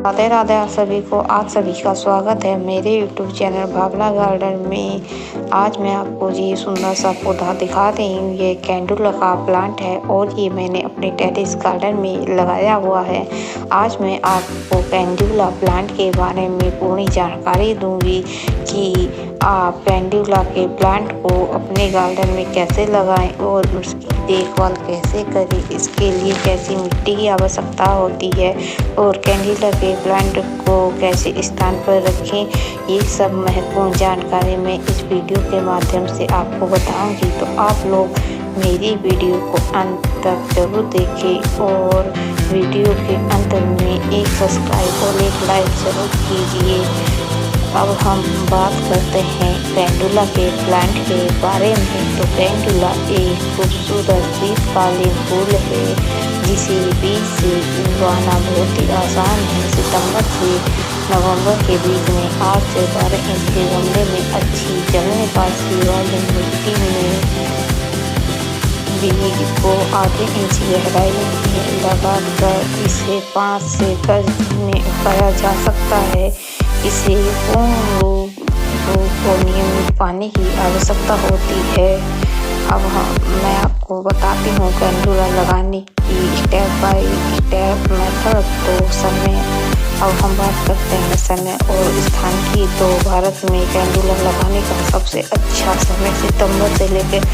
राधे राधे आप सभी को। आप सभी का स्वागत है मेरे यूट्यूब चैनल भावना गार्डन में। आज मैं आपको ये सुंदर सा पौधा दिखा रही हूँ। ये कैंडुला का प्लांट है और ये मैंने अपने टेरेस गार्डन में लगाया हुआ है। आज मैं आपको कैंडुला प्लांट के बारे में पूरी जानकारी दूंगी कि आप कैंडुला के प्लांट को अपने गार्डन में कैसे लगाएं और उसकी देखभाल कैसे करें, इसके लिए कैसी मिट्टी की आवश्यकता होती है और कैंडुला के प्लांट को कैसे स्थान पर रखें। ये सब महत्वपूर्ण जानकारी मैं इस वीडियो के माध्यम से आपको बताऊंगी, तो आप लोग मेरी वीडियो को अंत तक जरूर देखें और वीडियो के अंत में एक सब्सक्राइब और एक लाइक जरूर कीजिए। अब हम बात करते हैं कैंडुला के प्लांट के बारे में। तो कैंडुला एक खूबसूरत शीतकालीन फूल है जिसे बीज से उगाना बहुत ही आसान है। सितंबर से नवंबर के बीच में 8 से 12 इंच के गमले में अच्छी जलने पासी वाली मिट्टी में बीज को आधे इंच गहराई में लगाकर इसे 5 से 10 दिन में उगाया जा सकता है। इसे पूर्ण रूप को नियमित पानी की आवश्यकता होती है। अब मैं आपको बताती हूँ कैंडुला लगाने की स्टेप बाय स्टेप मेथड। तो समय, अब हम बात करते हैं समय और स्थान की। तो भारत में कैंडुला लगाने का सबसे अच्छा समय सितंबर से लेकर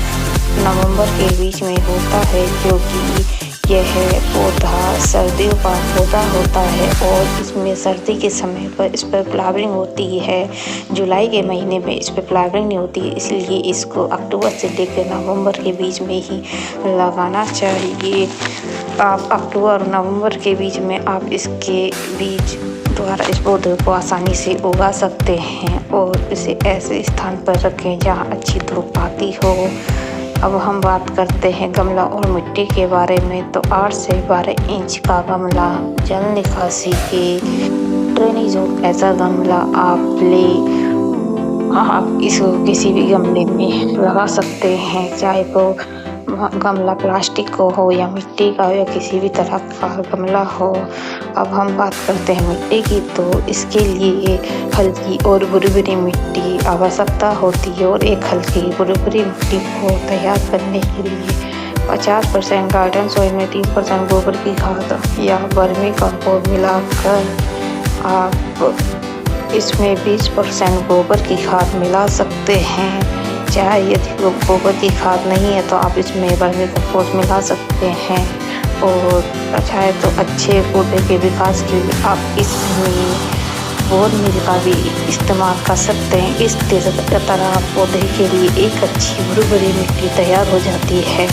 नवंबर के बीच में होता है, क्योंकि यह पौधा सर्दियों का पौधा होता है और इसमें सर्दी के समय पर इस पर फ्लावरिंग होती है। जुलाई के महीने में इस पर फ्लावरिंग नहीं होती है, इसलिए इसको अक्टूबर से लेकर नवंबर के बीच में ही लगाना चाहिए। आप अक्टूबर और नवंबर के बीच में आप इसके बीज द्वारा इस पौधे को आसानी से उगा सकते हैं और इसे ऐसे स्थान पर रखें जहाँ अच्छी धूप आती हो। अब हम बात करते हैं गमला और मिट्टी के बारे में। तो 8 से 12 इंच का गमला जल निकासी के ड्रेनेज और ऐसा गमला आप इसको किसी भी गमले में लगा सकते हैं, चाहे वो गमला प्लास्टिक को हो या मिट्टी का हो या किसी भी तरह का गमला हो। अब हम बात करते हैं मिट्टी की। तो इसके लिए हल्की और बुरबुरी मिट्टी आवश्यकता होती है और एक हल्की बुरबुरी मिट्टी को तैयार करने के लिए 50% गार्डन सॉइल में 30% गोबर की खाद या वर्मी कंपोस्ट मिलाकर आप इसमें 20% गोबर की खाद मिला सकते हैं। चाहे यदि गोबर की खाद नहीं है तो आप इसमें वर्मी कंपोस्ट मिला सकते हैं और चाहे तो अच्छे पौधे के विकास के लिए आप इसमें बोर मिल का भी इस्तेमाल कर सकते हैं। इस तरह पौधे के लिए एक अच्छी बुरबुरी मिट्टी तैयार हो जाती है।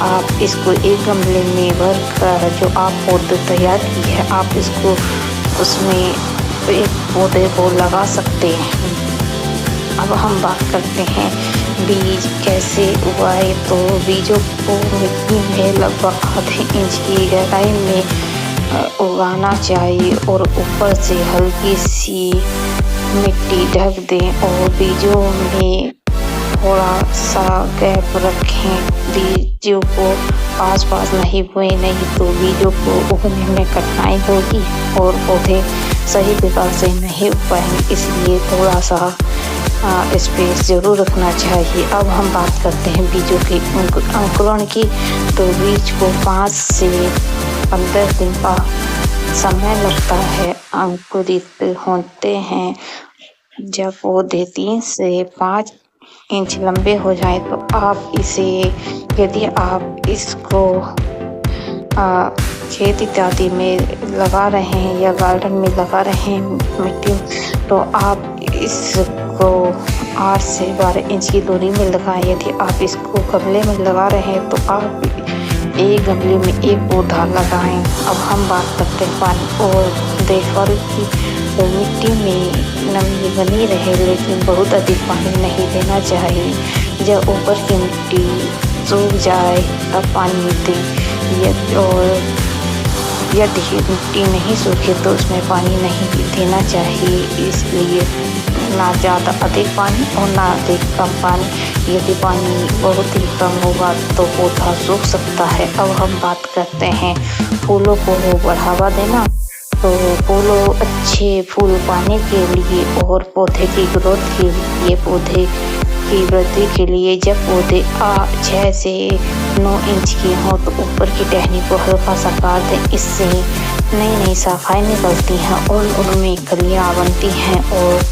आप इसको एक गमले में भर कर जो आप पौधे तैयार की है, आप इसको उसमें एक पौधे को लगा सकते हैं। अब हम बात करते हैं बीज कैसे उगाए। तो बीजों को मिट्टी में लगभग आधे इंच की गहराई में उगाना चाहिए और ऊपर से हल्की सी मिट्टी ढक दें और बीजों में थोड़ा सा गैप रखें। बीजों को पास पास नहीं बोए, नहीं तो बीजों को उगने में कठिनाई होगी और पौधे सही प्रकार से नहीं उग पाएंगे, इसलिए थोड़ा सा स्पेस जरूर रखना चाहिए। अब हम बात करते हैं बीजों के अंकुरण की। तो बीज को 5 से 15 दिन का समय लगता है अंकुरित होते हैं। जब पौधे 3 से 5 इंच लंबे हो जाए तो आप इसे, यदि आप इसको खेत इत्यादि में लगा रहे हैं या गार्डन में लगा रहे हैं मिट्टी, तो आप इसको 8 से 12 इंच की दूरी में लगाएं। यदि आप इसको गमले में लगा रहे हैं तो आप एक गमले में एक पौधा लगाएं। अब हम बात करते हैं पानी और देखभाल की। तो मिट्टी में नमी बनी रहे लेकिन बहुत अधिक पानी नहीं देना चाहिए। जब ऊपर की मिट्टी सूख जाए तब पानी दें और यदि मिट्टी नहीं सूखे तो उसमें पानी नहीं देना चाहिए। इसलिए ना ज़्यादा अधिक पानी और ना अधिक कम पानी। यदि पानी बहुत ही कम होगा तो पौधा सूख सकता है। अब हम बात करते हैं फूलों को बढ़ावा देना। तो फूलों अच्छे फूल पाने के लिए और पौधे की ग्रोथ के लिए, पौधे की वृद्धि के लिए जब पौधे 6 से 9 इंच के हों तो ऊपर की टहनी को हल्का सा काट दें। इससे नई नई शाखाएं निकलती हैं और उनमें कलियां बनती हैं और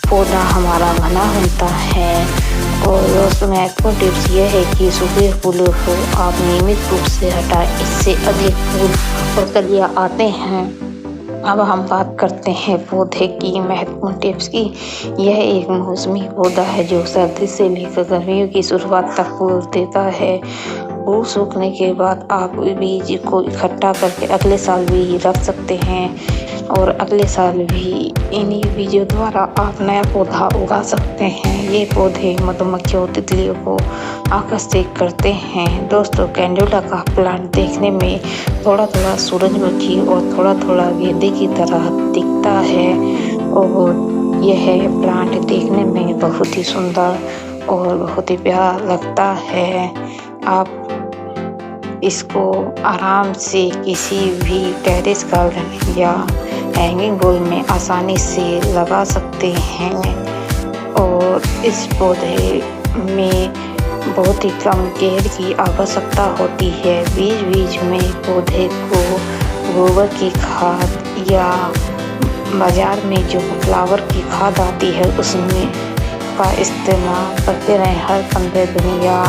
पौधा हमारा घना बनता है। और दोस्तों महत्वपूर्ण टिप्स ये है कि सूखे फूलों को आप नियमित रूप से हटाएं, इससे अधिक फूल और कलियां आते हैं। अब हम बात करते हैं पौधे की महत्वपूर्ण टिप्स की। यह एक मौसमी पौधा है जो सर्दी से लेकर गर्मियों की शुरुआत तक फूल देता है। फूल सूखने के बाद आप बीज को इकट्ठा करके अगले साल भी रख सकते हैं और अगले साल भी इन्हीं बीजों द्वारा आप नया पौधा उगा सकते हैं। ये पौधे मधुमक्खियों तितलियों को आकर्षित करते हैं। दोस्तों कैंडुला का प्लांट देखने में थोड़ा थोड़ा सूरजमुखी और थोड़ा थोड़ा गेंदे की तरह दिखता है और यह प्लांट देखने में बहुत ही सुंदर और बहुत ही प्यारा लगता है। आप इसको आराम से किसी भी टेरेस गार्डन या हैंगिंग बोल में आसानी से लगा सकते हैं और इस पौधे में बहुत ही कम केयर की आवश्यकता होती है। बीच बीच में पौधे को गोबर की खाद या बाजार में जो फ्लावर की खाद आती है उसमें का इस्तेमाल करते रहें। हर 15 दिन या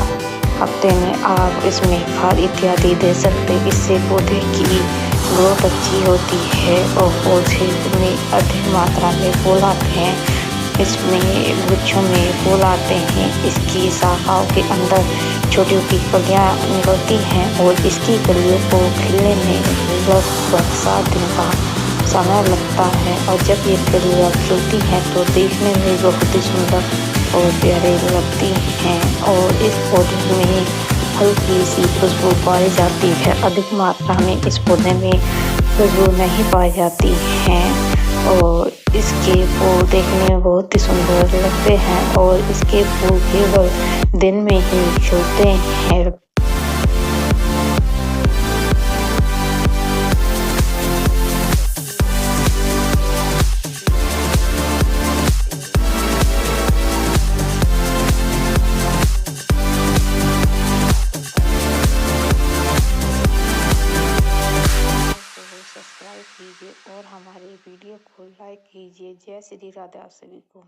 हफ्ते में आप इसमें खाद इत्यादि दे सकते हैं। इससे पौधे की ग्रोथ अच्छी होती है और पौधे में अधिक मात्रा में फूल आते हैं। इसमें गुच्छों में फूल आते हैं। इसकी शाखाओं के अंदर छोटी छोटी कलियां निकलती हैं और इसकी कलियों को खिलने में लगभग 7 दिन का समय लगता है और जब ये कलियां खिलती हैं तो देखने में बहुत ही सुंदर और प्यारे लगती हैं और इस पौधे में हल्की सी खुशबू पाई जाती है। अधिक मात्रा में इस पौधे में खुशबू नहीं पाई जाती है और इसके फूल देखने में बहुत ही सुंदर लगते हैं और इसके फूल केवल दिन में ही खिलते हैं। सब्सक्राइब कीजिए और हमारे वीडियो को लाइक कीजिए। जय श्री राधे आप सभी को।